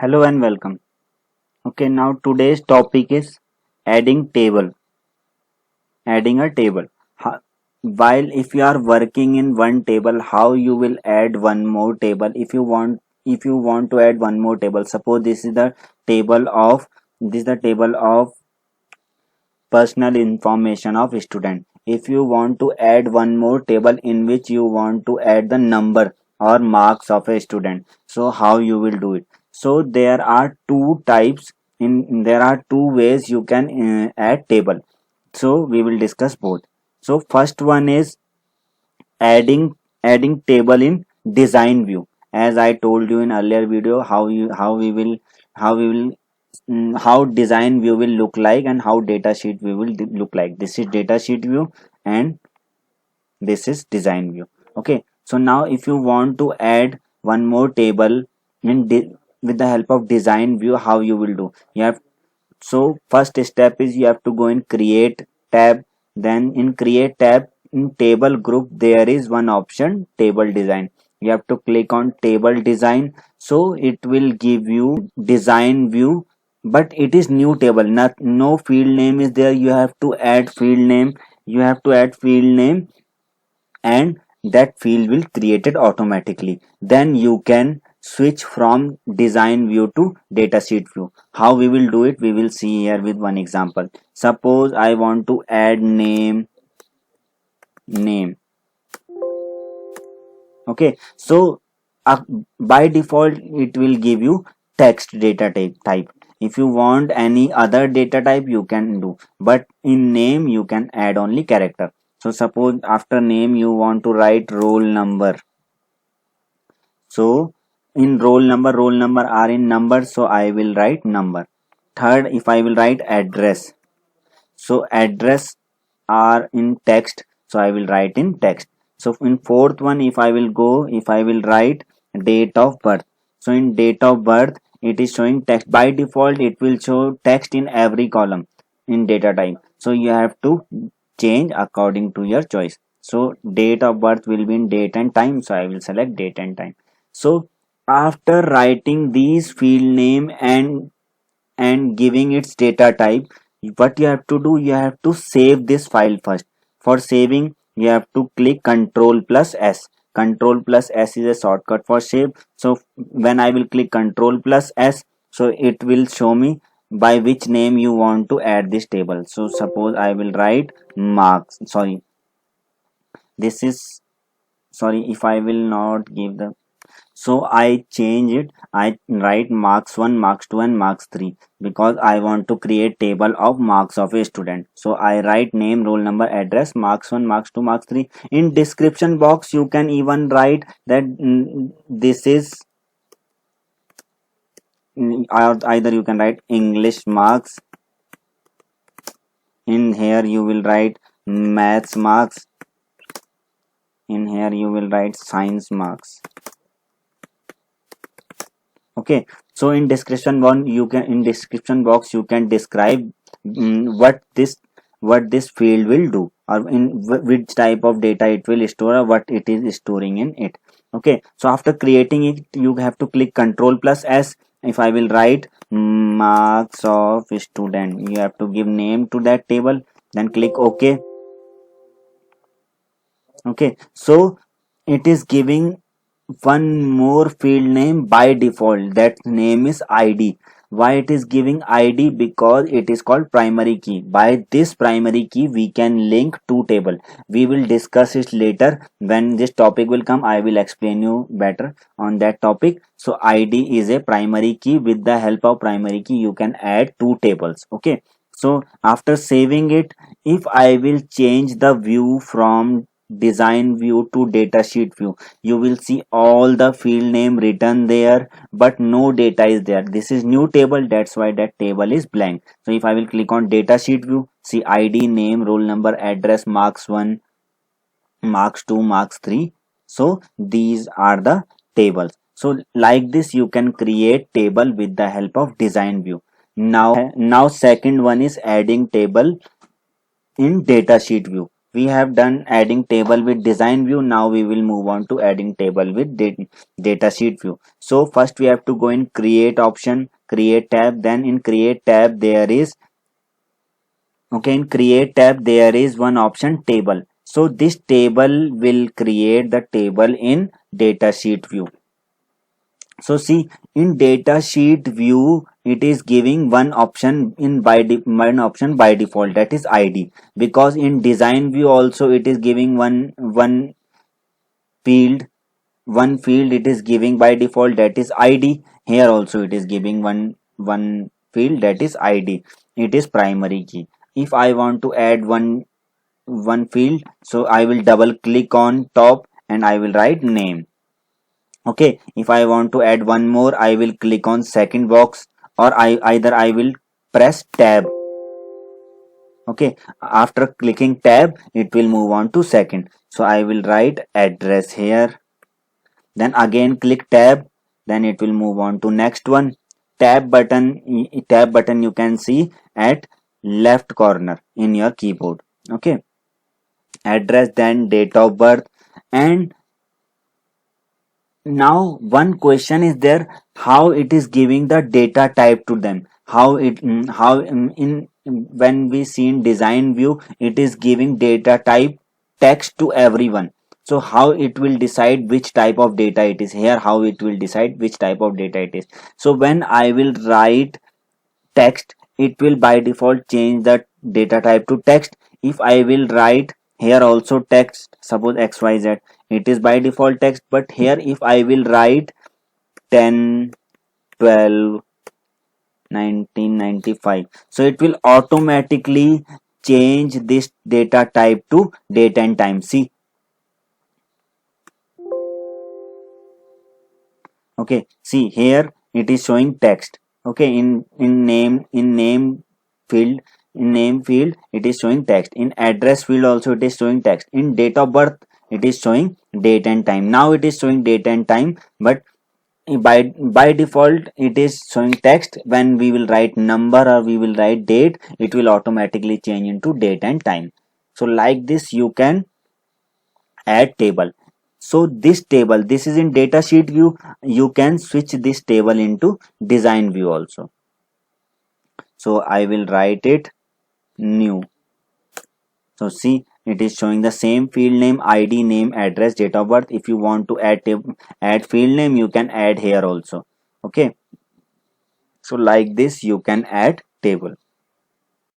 Hello and welcome. Okay, now today's topic is adding table, adding a table. While if you are working in one table, how you will add one more table if you want to add one more table. Suppose this is the table of personal information of student. If you want to add one more table in which you want to add the number or marks of a student, so how you will do it? So there are two types in there are two ways you can add table. So we will discuss both. So first one is adding table in design view. As I told you in earlier video, how design view will look like and how data sheet view will look like. This is data sheet view and this is design view. Okay, so now if you want to add one more table with the help of design view, how you will do? So first step is you have to go in create tab. Then in create tab, in table group, there is one option, table design. You have to click on table design. So it will give you design view, but it is new table. No field name is there. You have to add field name. You have to add field name, and that field will create it automatically. Then you can switch from design view to datasheet view. How we will do it, we will see here with one example. Suppose I want to add name. Okay, so uh, by default it will give you text data type. If you want any other data type you can do, but in name you can add only character. So suppose after name you want to write roll number. So in roll number are in number, so I will write number. Third, if I will write address, so address are in text, so I will write in text. So in fourth one, if I will write date of birth, so in date of birth it is showing text. By default it will show text in every column in data type, so you have to change according to your choice. So date of birth will be in date and time, so I will select date and time. So after writing these field name and giving its data type, what you have to do, you have to save this file first. For saving you have to click Ctrl plus S. Ctrl plus S is a shortcut for save. So when I will click Ctrl plus S, so it will show me by which name you want to add this table. So suppose I will write marks, sorry, this is, sorry, if I will not give the, so I change it. I write marks 1, marks 2 and marks 3 because I want to create table of marks of a student. So I write name, roll number, address, marks 1, marks 2, marks 3. In description box you can even write that this is either you can write English marks. In here you will write maths marks. In here you will write science marks. Okay, so in description box you can describe what this field will do, or in which type of data it will store, or what it is storing in it. Okay, so after creating it you have to click Ctrl plus S. If I will write marks of student, you have to give name to that table, then click OK. Okay, so it is giving one more field name by default, that name is ID. Why it is giving ID? Because it is called primary key. By this primary key we can link two table. We will discuss it later when this topic will come. I will explain you better on that topic. So ID is a primary key. With the help of primary key you can add two tables. Okay, so after saving it, if I will change the view from design view to datasheet view, you will see all the field name written there, but no data is there. This is new table, that's why that table is blank. So if I will click on datasheet view, see ID, name, roll number, address, marks 1, marks 2, marks 3. So these are the tables. So like this you can create table with the help of design view. Now second one is adding table in datasheet view. we have done adding table with design view. Now we will move on to adding table with data sheet view. So first we have to go in create option, create tab. Then in create tab there is, okay, in create tab there is one option table. So this table will create the table in data sheet view. So see, in data sheet view it is giving one option in one option by default, that is ID. Because in design view also it is giving field one field it is giving by default, that is ID. Here also it is giving one field, that is ID. It is primary key. If I want to add one field, so I will double click on top and I will write name. Okay, if I want to add one more, I will click on second box, or I will press tab. Okay, after clicking tab it will move on to second. So I will write address here, then again click tab, then it will move on to next one. Tab button you can see at left corner in your keyboard. Okay, address, then date of birth. And now one question is there, how it is giving the data type to them, how in when we see in design view it is giving data type text to everyone. So how it will decide which type of data it is, here how it will decide which type of data it is. So when I will write text, it will by default change the data type to text. If I will write here also text, suppose xyz, it is by default text. But here if I will write 10 12 1995, so it will automatically change this data type to date and time. See, okay, see here it is showing text. Okay, in name field, in name field it is showing text. In address field also it is showing text. In date of birth it is showing date and time. Now it is showing date and time, but by default it is showing text. When we will write number or we will write date, it will automatically change into date and time. So like this you can add table. So this table, this is in data sheet view, you can switch this table into design view also. So I will write it new. So see, it is showing the same field name, ID, name, address, date of birth. If you want to add field name, you can add here also. Okay, so like this you can add table.